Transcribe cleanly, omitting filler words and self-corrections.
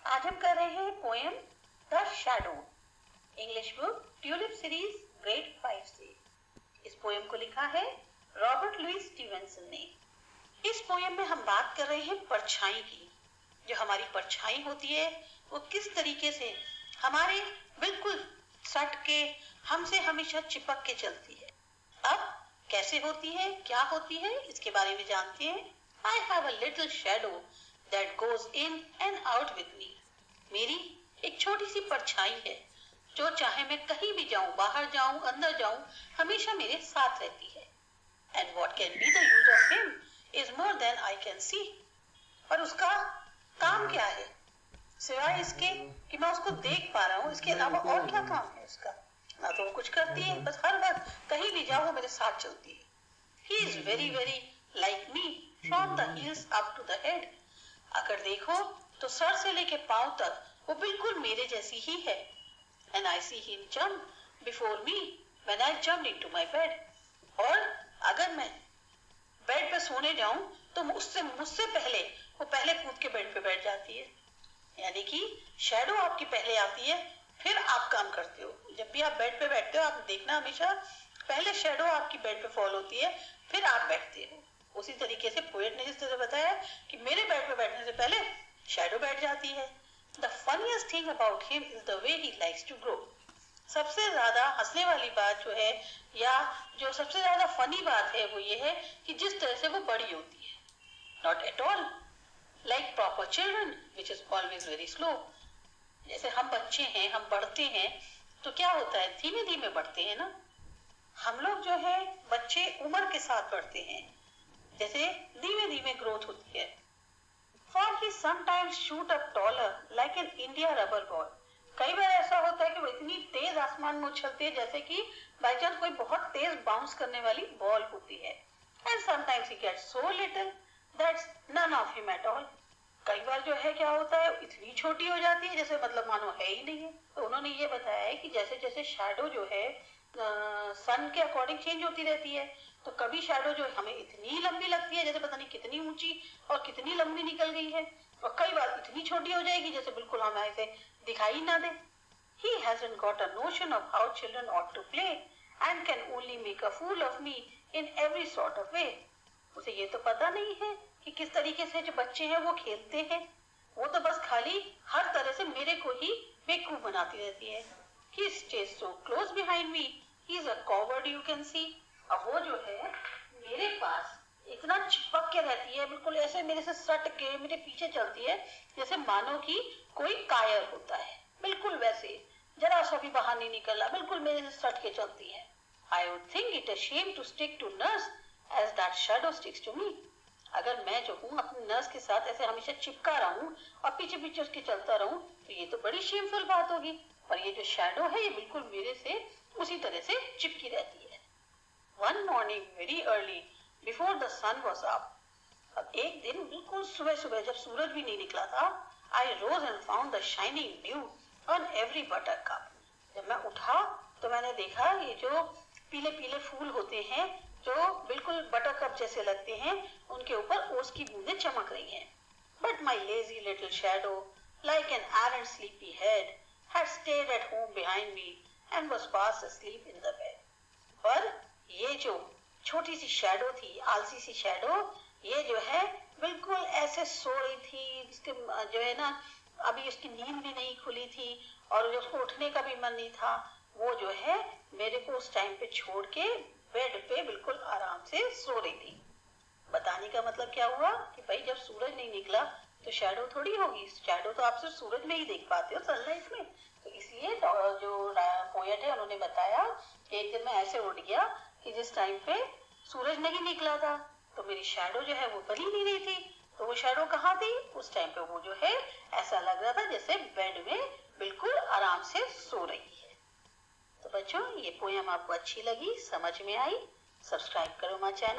आज हम कर रहे हैं poem the shadow, English book tulip series grade 5 से। इस पोएम को लिखा है रॉबर्ट लुइस स्टीवेंसन ने। इस पोएम में हम बात कर रहे हैं परछाई की। जो हमारी परछाई होती है वो किस तरीके से हमारे बिल्कुल सट के हमसे हमेशा चिपक के चलती है। अब कैसे होती है, क्या होती है, इसके बारे में जानते हैं। I have a little shadow that goes in and out with me. मेरी एक छोटी सी परछाई है जो चाहे मैं कहीं भी जाऊं, बाहर जाऊं, अंदर जाऊं, हमेशा मेरे साथ रहती है। And what can be the use of him is more than I can see. और उसका काम क्या है सिवाय इसके कि मैं उसको देख पा रहा हूँ, इसके अलावा और क्या काम है उसका? ना तो वो कुछ करती है, बस हर वक्त कहीं भी जाओ वो मेरे साथ चलती है। He is very very like me from the heels up to the head. अगर देखो तो सर से लेके पांव तक वो बिल्कुल मेरे जैसी ही है। And I see him jump before me when I jumped into my bed. और अगर मैं बेड पे सोने जाऊं तो मुझसे पहले वो पहले कूद के बेड पे बैठ जाती है। यानी कि शैडो आपकी पहले आती है, फिर आप काम करते हो। जब भी आप बेड पे बैठते हो आप देखना हमेशा पहले शैडो आपकी बेड पे फॉल होती है, फिर आप बैठते हो। उसी तरीके से पोएट ने जिस तरह बताया कि मेरे बेड पे बैठने से पहले शैडो बैठ जाती है। The funniest thing about him is the way he likes to grow. सबसे ज्यादा हंसने वाली बात जो है या जो सबसे ज्यादा फनी बात है वो ये है कि जिस तरह से वो बड़ी होती है। Not at all like proper children, which is always very slow. जैसे हम बच्चे हैं, हम बढ़ते हैं तो क्या होता है, धीमे धीमे बढ़ते हैं ना। हम लोग जो है बच्चे उम्र के साथ बढ़ते हैं, जैसे धीमे धीमे ग्रोथ होती है। For he sometimes shoot up taller like an India rubber ball. कई बार ऐसा होता है कि वो इतनी तेज आसमान में उछलते हैं जैसे कि बाई चांस कोई बहुत तेज बाउंस करने वाली बॉल होती है। And sometimes he gets so little that's none of him at all. कई बार जो है क्या होता है इतनी छोटी हो जाती है जैसे मतलब मानो है ही नहीं है। तो उन्होंने ये बताया है कि जैसे जैसे शैडो जो है सन के अकॉर्डिंग चेंज होती रहती है। तो कभी शैडो जो हमें इतनी लंबी लगती है जैसे पता नहीं कितनी ऊंची और कितनी लंबी निकल गई है, और कई बार इतनी छोटी हो जाएगी जैसे बिल्कुल हमें ऐसे दिखाई ना दे। He hasn't got a notion of how children ought to play and can only make a fool of me in every sort of way. उसे ये तो पता नहीं है कि किस तरीके से जो बच्चे हैं वो खेलते हैं। वो तो बस खाली हर तरह से मेरे को ही बेवकूफ बनाती रहती है। He stays so close behind me. He's a coward you can see. अब वो जो है मेरे पास इतना चिपक के रहती है, बिल्कुल ऐसे मेरे से सट के मेरे पीछे चलती है जैसे मानो कि कोई कायर होता है। बिल्कुल वैसे जरा सा भी बाहर नहीं निकलना, बिल्कुल मेरे से सट के चलती है। I would think it a shame to stick to nurse as that shadow sticks to me. अगर मैं जो हूँ अपनी नर्स के साथ ऐसे हमेशा चिपका रहूं और पीछे पीछे उसके चलता रहूं तो ये तो बड़ी शेमफुल बात होगी। और ये जो शैडो है ये बिल्कुल मेरे से उसी तरह से चिपकी रहती है। One morning very early before the sun was up. अब एक दिन बिल्कुल सुबह सुबह जब सूरज भी नहीं निकला था, I rose and found the shining dew on every buttercup. जब मैं उठा तो मैंने देखा ये जो पीले पीले फूल होते हैं जो बिल्कुल बटरकप जैसे लगते हैं, उनके ऊपर ओस की बूंदें चमक रही हैं। But my lazy little shadow, like an arrant sleepy head, had stayed at home behind me and was fast asleep in the bed. पर ये जो छोटी सी शैडो थी, आलसी सी शैडो, ये जो है बिल्कुल ऐसे सो रही थी। इसके जो है ना अभी उसकी नींद भी नहीं खुली थी और उसको उठने का भी मन नहीं था। वो जो है मेरे को उस टाइम पे छोड़ के बेड पे बिल्कुल आराम से सो रही थी। बताने का मतलब क्या हुआ कि भाई जब सूरज नहीं निकला तो शैडो थोड़ी होगी। शैडो तो आप सिर्फ सूरज में ही देख पाते हो, सनलाइट में। तो इसलिए जो पोएट है उन्होंने बताया कि एक दिन मैं ऐसे उठ गया कि जिस टाइम पे सूरज नहीं निकला था तो मेरी शैडो जो है वो बनी नहीं रही थी। तो वो शैडो कहाँ थी उस टाइम पे? वो जो है ऐसा लग रहा था जैसे बेड में बिल्कुल आराम से सो रही है। तो बच्चों ये पोएम आपको अच्छी लगी, समझ में आई? सब्सक्राइब करो माय चैनल।